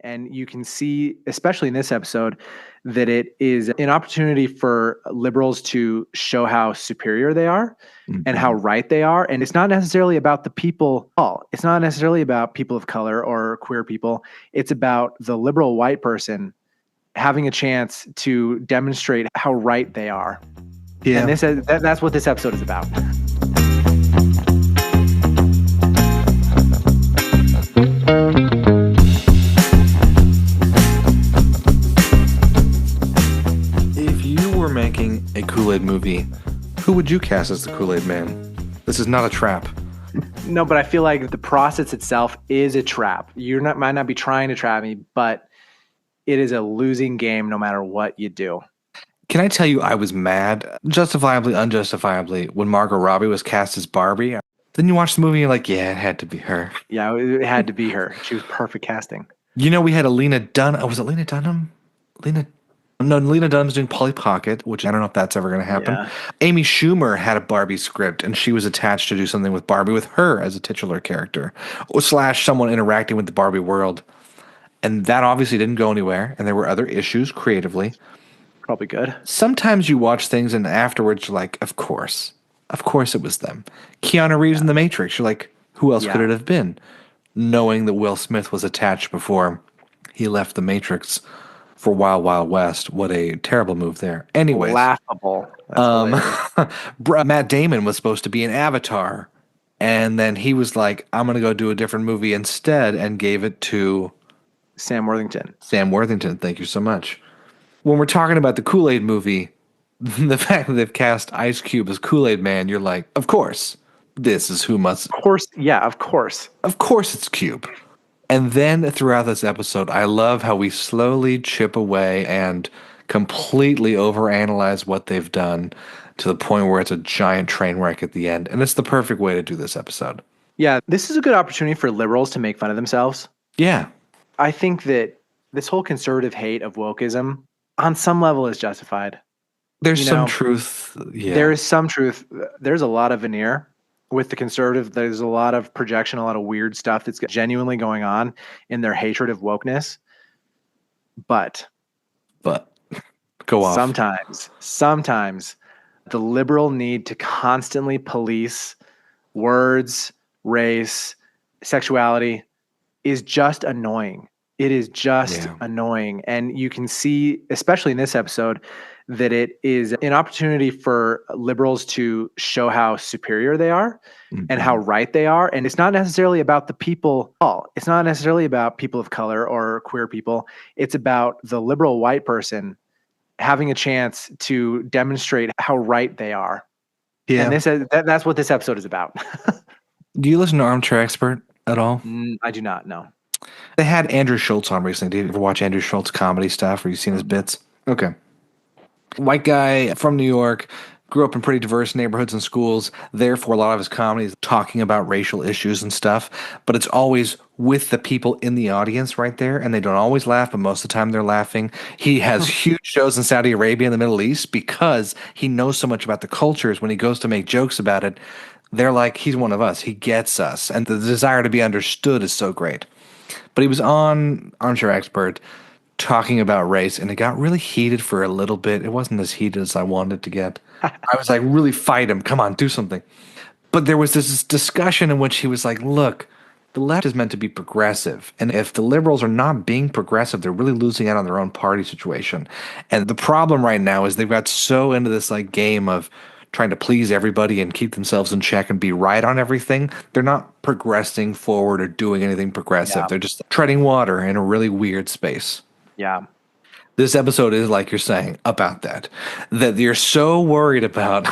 And you can see, especially in this episode, that it is an opportunity for liberals to show how superior they are and how right they are. And it's not necessarily about the people. It's not necessarily about people of color or queer people. It's about the liberal white person having a chance to demonstrate how right they are. Yeah. And that's what this episode is about. If you were making a Kool-Aid movie, who would you cast as the Kool-Aid man? This is not a trap. No, but I feel like the process itself is a trap. Might not be trying to trap me, but it is a losing game no matter what you do. Can I tell you I was mad, justifiably, unjustifiably, when Margot Robbie was cast as Barbie? Then you watch the movie and you're like, yeah, it had to be her. Yeah, it had to be her. She was perfect casting. You know, we had a Lena Dunham. Was it Lena Dunham? Lena Dunham's doing Polly Pocket, which I don't know if that's ever going to happen. Yeah. Amy Schumer had a Barbie script, and she was attached to do something with Barbie with her as a titular character, / someone interacting with the Barbie world. And that obviously didn't go anywhere, and there were other issues creatively. Probably good. Sometimes you watch things, and afterwards you're like, of course it was them. Keanu Reeves in The Matrix, you're like, who else could it have been? Knowing that Will Smith was attached before he left The Matrix for Wild Wild West. What a terrible move there. Anyways. Laughable. Matt Damon was supposed to be an Avatar, and then he was like, I'm going to go do a different movie instead, and gave it to Sam Worthington. Thank you so much. When we're talking about the Kool-Aid movie, the fact that they've cast Ice Cube as Kool-Aid Man, you're like, of course, this is who must. Of course, yeah, of course. Of course it's Cube. And then throughout this episode, I love how we slowly chip away and completely overanalyze what they've done to the point where it's a giant train wreck at the end. And it's the perfect way to do this episode. Yeah, this is a good opportunity for liberals to make fun of themselves. Yeah. I think that this whole conservative hate of wokeism on some level is justified. There's some truth. Yeah. There is some truth. There's a lot of veneer with the conservative. There's a lot of projection, a lot of weird stuff that's genuinely going on in their hatred of wokeness. But go off. Sometimes the liberal need to constantly police words, race, sexuality is just annoying. It is just annoying. And you can see, especially in this episode, that it is an opportunity for liberals to show how superior they are and how right they are. And it's not necessarily about the people. It's not necessarily about people of color or queer people. It's about the liberal white person having a chance to demonstrate how right they are. Yeah. And that's what this episode is about. Do you listen to Armchair Expert at all? I do not, no. They had Andrew Schultz on recently. Did you ever watch Andrew Schultz comedy stuff, or you seen his bits? Okay. White guy from New York, grew up in pretty diverse neighborhoods and schools. Therefore, a lot of his comedy is talking about racial issues and stuff. But it's always with the people in the audience right there. And they don't always laugh, but most of the time they're laughing. He has huge shows in Saudi Arabia and the Middle East because he knows so much about the cultures. When he goes to make jokes about it, they're like, he's one of us. He gets us. And the desire to be understood is so great. But he was on Armchair Expert talking about race, and it got really heated for a little bit. It wasn't as heated as I wanted it to get. I was like, really fight him. Come on, do something. But there was this discussion in which he was like, look, the left is meant to be progressive. And if the liberals are not being progressive, they're really losing out on their own party situation. And the problem right now is they've got so into this like game of trying to please everybody and keep themselves in check and be right on everything. They're not progressing forward or doing anything progressive. Yeah. They're just treading water in a really weird space. Yeah. This episode is, like you're saying, about that you're so worried about,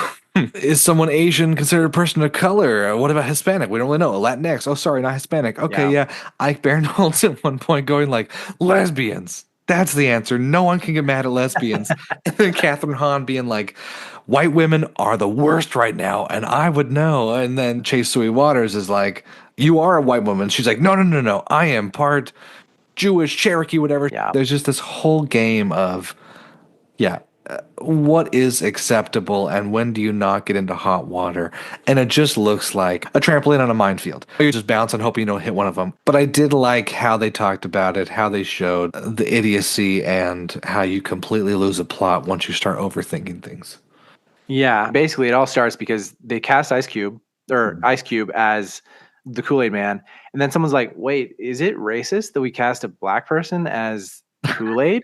is someone Asian considered a person of color? What about Hispanic? We don't really know. Latinx. Oh, sorry, not Hispanic. Okay, yeah. Ike Barinholtz at one point going like, lesbians. That's the answer. No one can get mad at lesbians. And then Catherine Hahn being like, white women are the worst right now, and I would know. And then Chase Sui Waters is like, you are a white woman. She's like, no. I am part Jewish, Cherokee, whatever. Yeah. There's just this whole game of, what is acceptable and when do you not get into hot water? And it just looks like a trampoline on a minefield. You just bounce and hope you don't hit one of them. But I did like how they talked about it, how they showed the idiocy and how you completely lose a plot once you start overthinking things. Yeah, basically it all starts because they cast Ice Cube as the Kool-Aid man, and then someone's like, "Wait, is it racist that we cast a black person as Kool-Aid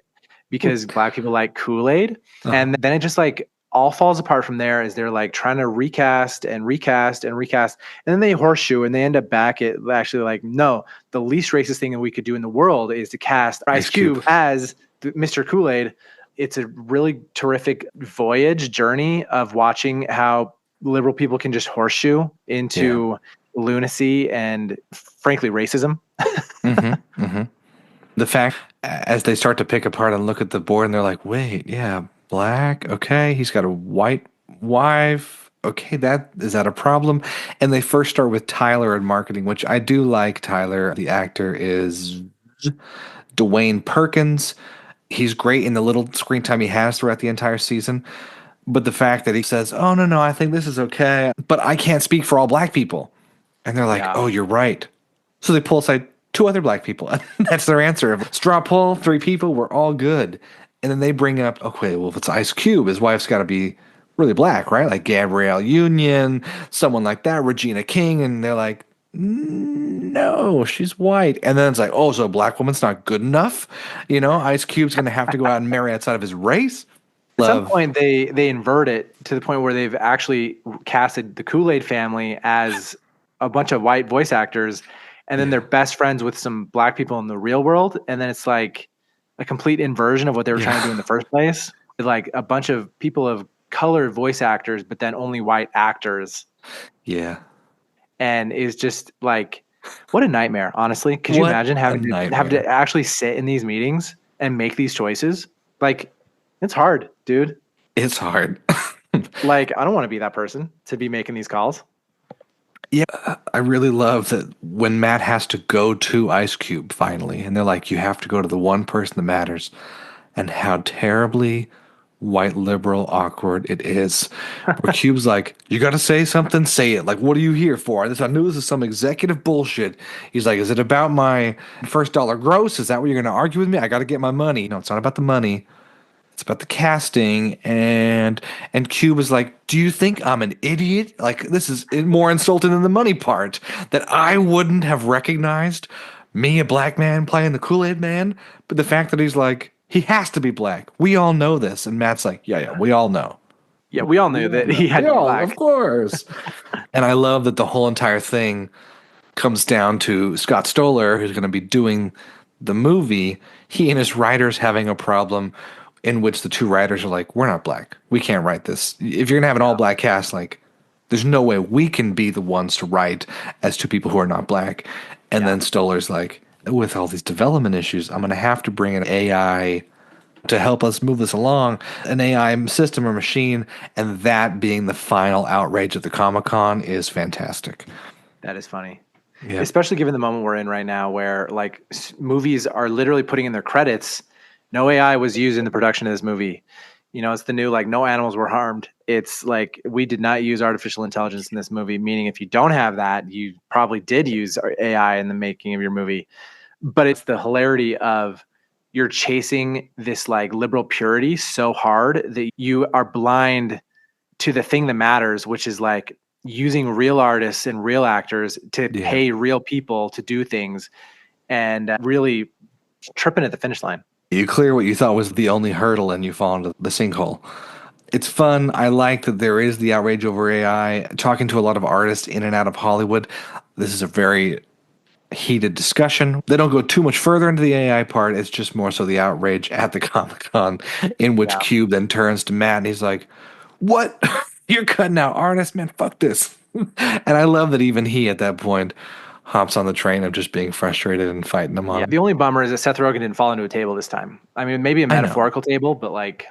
because black people like Kool-Aid?" And then it just like all falls apart from there as they're like trying to recast and recast and recast, and then they horseshoe and they end up back at actually like, no, the least racist thing that we could do in the world is to cast Ice Cube as Mr. Kool-Aid. It's a really terrific voyage journey of watching how liberal people can just horseshoe into lunacy and frankly racism. The fact as they start to pick apart and look at the board and they're like, wait, yeah, black, okay, he's got a white wife, okay, that is that a problem? And they first start with Tyler in marketing, which I do like. Tyler, the actor, is Dwayne Perkins. He's great in the little screen time he has throughout the entire season. But the fact that he says, oh, no, I think this is okay, but I can't speak for all black people. And they're like, oh, you're right. So they pull aside two other black people. And that's their answer. Straw poll, three people, we're all good. And then they bring up, okay, well, if it's Ice Cube, his wife's got to be really black, right? Like Gabrielle Union, someone like that, Regina King. And they're like, no, she's white. And then it's like, oh, so a black woman's not good enough? You know, Ice Cube's going to have to go out and marry outside of his race? At some point, they invert it to the point where they've actually casted the Kool-Aid family as a bunch of white voice actors, and then they're best friends with some black people in the real world, and then it's like a complete inversion of what they were trying to do in the first place. Like a bunch of people of color voice actors, but then only white actors. Yeah. And is just like, what a nightmare, honestly. Could you imagine having to actually sit in these meetings and make these choices? Like, it's hard, dude. It's hard. Like, I don't want to be that person to be making these calls. Yeah, I really love that when Matt has to go to Ice Cube finally, and they're like, you have to go to the one person that matters, and how terribly white liberal awkward it is. Where Cube's like, you got to say something, say it. Like, what are you here for? I knew this is some executive bullshit. He's like, is it about my first dollar gross? Is that what you're going to argue with me? I got to get my money. No, it's not about the money. It's about the casting, and Cube is like, do you think I'm an idiot? Like, this is more insulting than the money part, that I wouldn't have recognized me, a black man, playing the Kool-Aid man. But the fact that he's like, he has to be black. We all know this. And Matt's like, yeah, we all know. Yeah, we all knew that he had to be black. Of course. And I love that the whole entire thing comes down to Scott Stoller, who's going to be doing the movie. He and his writers having a problem in which the two writers are like, we're not black. We can't write this. If you're going to have an all-black cast, like, there's no way we can be the ones to write as two people who are not black. And then Stoller's like, with all these development issues, I'm going to have to bring an AI to help us move this along, an AI system or machine, and that being the final outrage at the Comic-Con is fantastic. That is funny. Yeah. Especially given the moment we're in right now where, like, movies are literally putting in their credits, no AI was used in the production of this movie. You know, it's the new, like, no animals were harmed. It's like, we did not use artificial intelligence in this movie, meaning if you don't have that, you probably did use AI in the making of your movie. But it's the hilarity of you're chasing this, like, liberal purity so hard that you are blind to the thing that matters, which is, like, using real artists and real actors to pay real people to do things, and really tripping at the finish line. You clear what you thought was the only hurdle and you fall into the sinkhole. It's fun. I like that there is the outrage over AI. Talking to a lot of artists in and out of Hollywood, this is a very heated discussion. They don't go too much further into the AI part. It's just more so the outrage at the Comic-Con, in which Cube then turns to Matt and he's like, what? You're cutting out artists? Man, fuck this. And I love that even he at that point hops on the train of just being frustrated and fighting them on. Yeah, the only bummer is that Seth Rogen didn't fall into a table this time. I mean, maybe a metaphorical table, but like...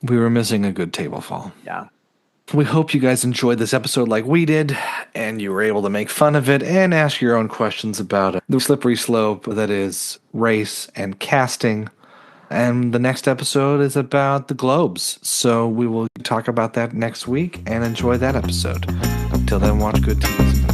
we were missing a good table fall. Yeah. We hope you guys enjoyed this episode like we did, and you were able to make fun of it and ask your own questions about it. The slippery slope that is race and casting. And the next episode is about the Globes. So we will talk about that next week and enjoy that episode. Until then, watch good TV.